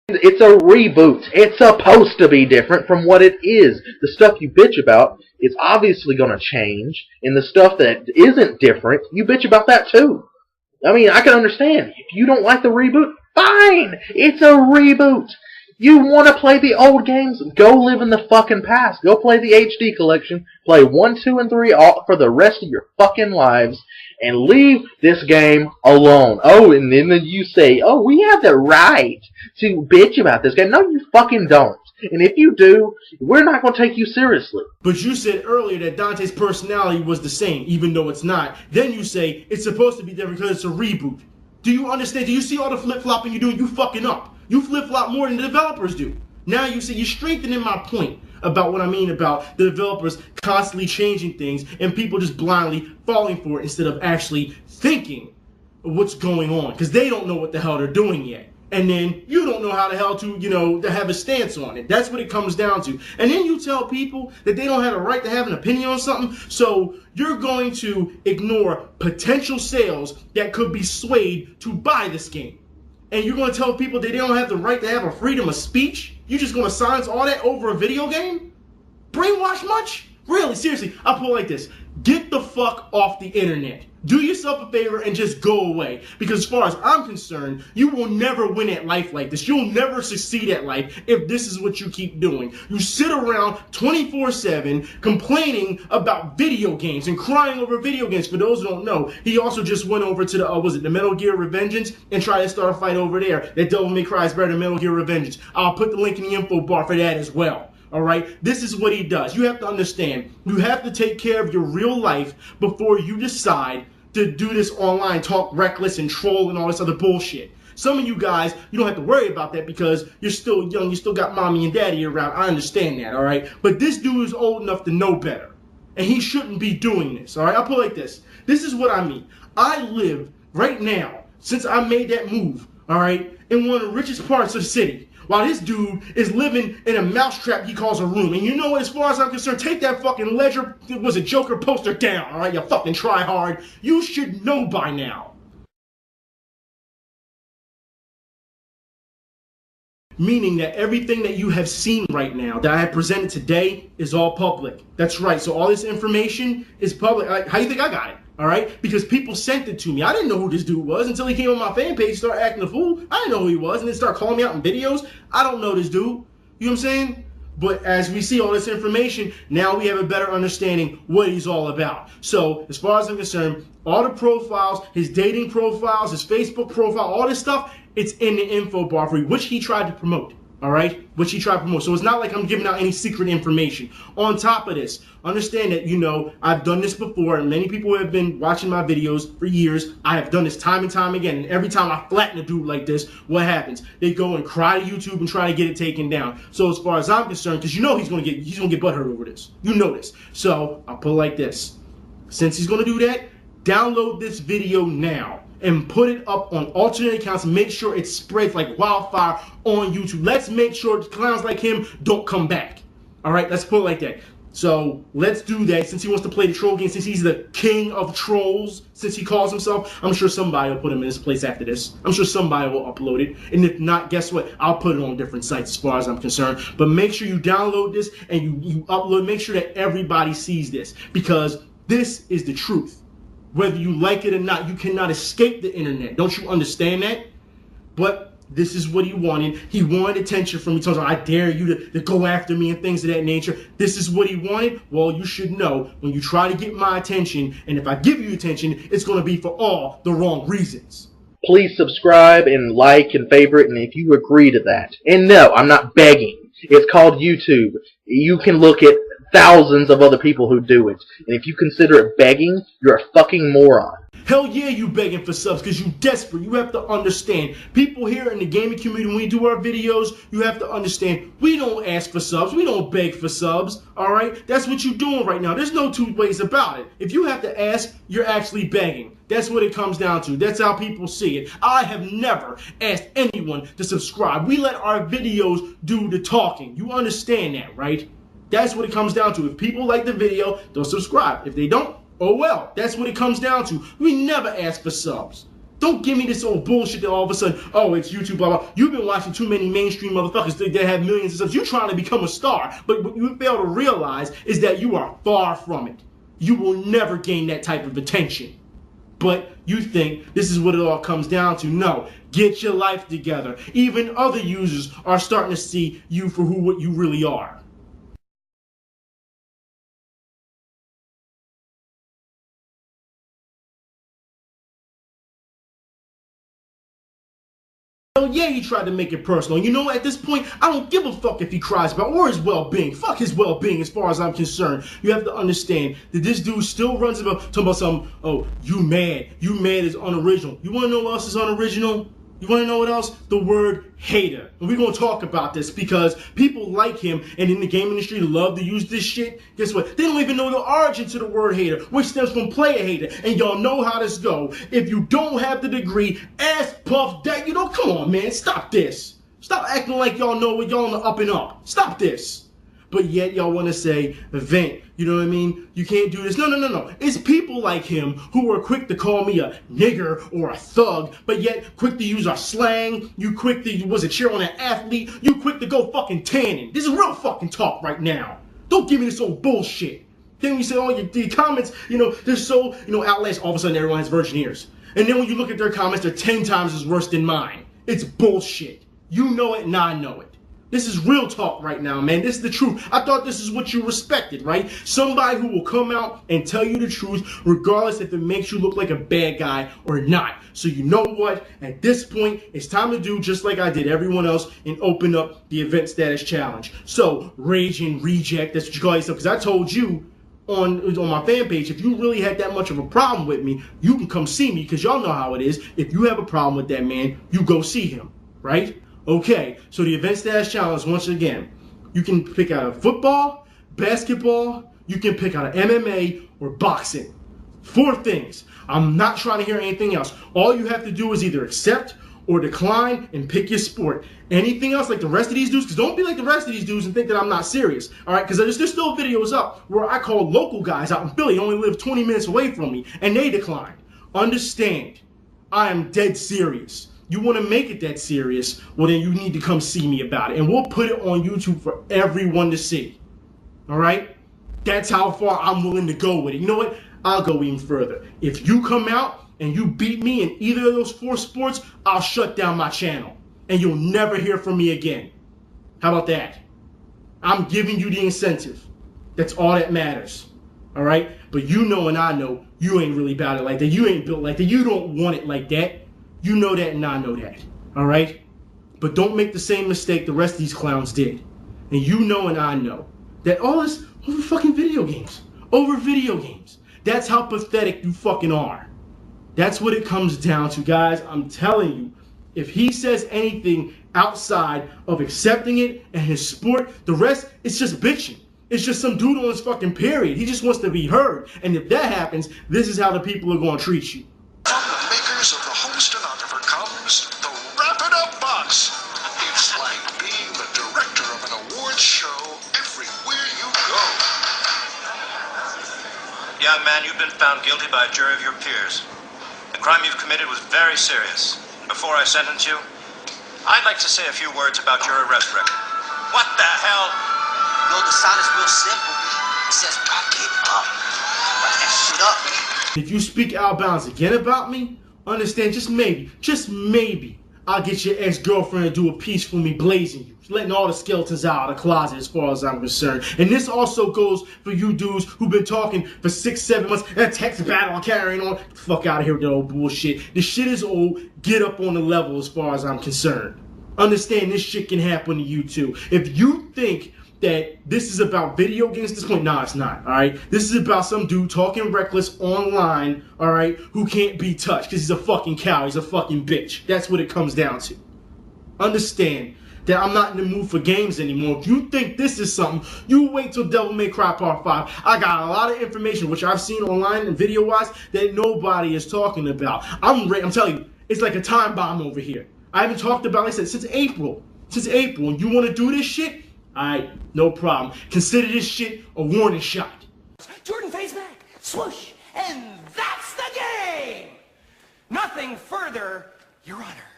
It's a reboot. It's supposed to be different from what it is. The stuff you bitch about is obviously going to change, and the stuff that isn't different, you bitch about that too. I mean, I can understand. If you don't like the reboot, fine! It's a reboot! You want to play the old games? Go live in the fucking past. Go play the HD collection. Play 1, 2, and 3 all for the rest of your fucking lives. And leave this game alone. Oh, and then you say, oh, we have the right to bitch about this game. No, you fucking don't. And if you do, we're not going to take you seriously. But you said earlier that Dante's personality was the same, even though it's not. Then you say it's supposed to be different because it's a reboot. Do you understand? Do you see all the flip-flopping you're doing? You fucking up. You flip-flop more than the developers do. Now you say you're strengthening my point about what I mean about the developers constantly changing things and people just blindly falling for it instead of actually thinking what's going on, because they don't know what the hell they're doing yet. And then you don't know how the hell to, to have a stance on it. That's what it comes down to. And then you tell people that they don't have a right to have an opinion on something, so you're going to ignore potential sales that could be swayed to buy this game. And you're going to tell people that they don't have the right to have a freedom of speech? You're just going to silence all that over a video game? Brainwash much? Really, seriously, I'll put it like this. Get the fuck off the internet. Do yourself a favor and just go away. Because as far as I'm concerned, you will never win at life like this. You'll never succeed at life if this is what you keep doing. You sit around 24/7 complaining about video games and crying over video games. For those who don't know, he also just went over to the Metal Gear Revengeance and tried to start a fight over there. That Devil May Cry is better than Metal Gear Revengeance. I'll put the link in the info bar for that as well. Alright, this is what he does. You have to understand, you have to take care of your real life before you decide to do this online, talk reckless and troll and all this other bullshit. Some of you guys, you don't have to worry about that because you're still young, you still got mommy and daddy around. I understand that, alright? But this dude is old enough to know better. And he shouldn't be doing this, alright? I'll put it like this. This is what I mean. I live right now, since I made that move, alright, in one of the richest parts of the city. While this dude is living in a mousetrap he calls a room. And you know what, as far as I'm concerned, take that fucking Ledger, it was a Joker poster down, alright, you fucking try hard. You should know by now. Meaning that everything that you have seen right now, that I have presented today, is all public. That's right, so all this information is public. Like, how do you think I got it? Alright? Because people sent it to me. I didn't know who this dude was until he came on my fan page and started acting a fool. I didn't know who he was and then started calling me out in videos. I don't know this dude. You know what I'm saying? But as we see all this information, now we have a better understanding what he's all about. So, as far as I'm concerned, all the profiles, his dating profiles, his Facebook profile, all this stuff, it's in the info bar for you, which he tried to promote. Alright? Which he tried to promote. So it's not like I'm giving out any secret information. On top of this, understand that, I've done this before, and many people have been watching my videos for years. I have done this time and time again, and every time I flatten a dude like this, what happens? They go and cry to YouTube and try to get it taken down. So as far as I'm concerned, because he's gonna get butthurt over this. You know this. So I'll put it like this. Since he's gonna do that, download this video now and put it up on alternate accounts. Make sure it spreads like wildfire on YouTube. Let's make sure clowns like him don't come back. Alright, let's put it like that. So let's do that. Since he wants to play the troll game, since he's the king of trolls, since he calls himself, I'm sure somebody will put him in his place after this. I'm sure somebody will upload it. And if not, guess what? I'll put it on different sites as far as I'm concerned. But make sure you download this and you upload. Make sure that everybody sees this, because this is the truth. Whether you like it or not, you cannot escape the internet. Don't you understand that? But this is what he wanted. He wanted attention from me. He told me, I dare you to go after me and things of that nature. This is what he wanted. Well, you should know when you try to get my attention, and if I give you attention, it's going to be for all the wrong reasons. Please subscribe and like and favorite, and if you agree to that. And no, I'm not begging. It's called YouTube. You can look at thousands of other people who do it. And if you consider it begging, you're a fucking moron. Hell yeah, you begging for subs because you desperate. You have to understand. People here in the gaming community, when we do our videos, you have to understand, we don't ask for subs. We don't beg for subs. Alright? That's what you're doing right now. There's no two ways about it. If you have to ask, you're actually begging. That's what it comes down to. That's how people see it. I have never asked anyone to subscribe. We let our videos do the talking. You understand that, right? That's what it comes down to. If people like the video, they'll subscribe. If they don't, oh well. That's what it comes down to. We never ask for subs. Don't give me this old bullshit that all of a sudden, oh, it's YouTube, blah, blah. You've been watching too many mainstream motherfuckers that have millions of subs. You're trying to become a star. But what you fail to realize is that you are far from it. You will never gain that type of attention. But you think this is what it all comes down to. No, get your life together. Even other users are starting to see you for what you really are. Oh yeah, he tried to make it personal. You know, at this point, I don't give a fuck if he cries about or his well-being. Fuck his well-being as far as I'm concerned. You have to understand that this dude still runs about talking about some, oh, you mad is unoriginal. You wanna know what else is unoriginal? You want to know what else? The word hater. And we're going to talk about this because people like him and in the game industry love to use this shit. Guess what? They don't even know the origin to the word hater, which stems from player hater. And y'all know how this go. If you don't have the degree, ass puff that, you know, come on, man. Stop this. Stop acting like y'all know what y'all on the up and up. Stop this. But yet y'all want to say, Event, you know what I mean? You can't do this. No. It's people like him who are quick to call me a nigger or a thug, but yet quick to use our slang. You quick to, cheer on an athlete. You quick to go fucking tanning. This is real fucking talk right now. Don't give me this old bullshit. Then you say, oh, your comments, you know, they're so, you know, outlandish. All of a sudden everyone has virgin ears. And then when you look at their comments, they're 10 times as worse than mine. It's bullshit. You know it and I know it. This is real talk right now, man. This is the truth. I thought this is what you respected, right? Somebody who will come out and tell you the truth regardless if it makes you look like a bad guy or not. So you know what? At this point, it's time to do just like I did everyone else and open up the event status challenge. So, rage and reject, that's what you call yourself. Because I told you on my fan page, if you really had that much of a problem with me, you can come see me because y'all know how it is. If you have a problem with that man, you go see him, right? Okay, so the event status challenge, once again, you can pick out a football, basketball, you can pick out an MMA or boxing. 4 things. I'm not trying to hear anything else. All you have to do is either accept or decline and pick your sport. Anything else like the rest of these dudes, because don't be like the rest of these dudes and think that I'm not serious, all right? Because there's still videos up where I call local guys out in Philly, only live 20 minutes away from me, and they declined. Understand, I am dead serious. You want to make it that serious, well then you need to come see me about it. And we'll put it on YouTube for everyone to see. Alright? That's how far I'm willing to go with it. You know what? I'll go even further. If you come out and you beat me in either of those 4 sports, I'll shut down my channel. And you'll never hear from me again. How about that? I'm giving you the incentive. That's all that matters. Alright? But you know and I know you ain't really about it like that. You ain't built like that. You don't want it like that. You know that and I know that, all right? But don't make the same mistake the rest of these clowns did. And you know and I know that all this over fucking video games. Over video games. That's how pathetic you fucking are. That's what it comes down to, guys. I'm telling you, if he says anything outside of accepting it and his sport, the rest, it's just bitching. It's just some dude on his fucking period. He just wants to be heard. And if that happens, this is how the people are going to treat you. Of the home stenographer comes the Wrap It Up box. It's like being the director of an awards show everywhere you go. Young man, you've been found guilty by a jury of your peers. The crime you've committed was very serious. Before I sentence you, I'd like to say a few words about your arrest record. What the hell? No, the sign is real simple. It says Wrap It Up. Wrap that shit up. If you speak out of bounds again about me, understand, just maybe, I'll get your ex-girlfriend to do a piece for me blazing you. Letting all the skeletons out of the closet as far as I'm concerned. And this also goes for you dudes who've been talking for 6-7 months. That text battle carrying on. Fuck out of here with that old bullshit. This shit is old. Get up on the level as far as I'm concerned. Understand this shit can happen to you too. If you think that this is about video games at this point, nah, it's not, alright? This is about some dude talking reckless online, alright, who can't be touched because he's a fucking cow, he's a fucking bitch. That's what it comes down to. Understand that I'm not in the mood for games anymore. If you think this is something, you wait till Devil May Cry Part 5. I got a lot of information, which I've seen online and video-wise, that nobody is talking about. I'm telling you, it's like a time bomb over here. I haven't talked about, like I said, since April. Since April. And you want to do this shit? Alright, no problem. Consider this shit a warning shot. Jordan fades back, swoosh, and that's the game! Nothing further, Your Honor.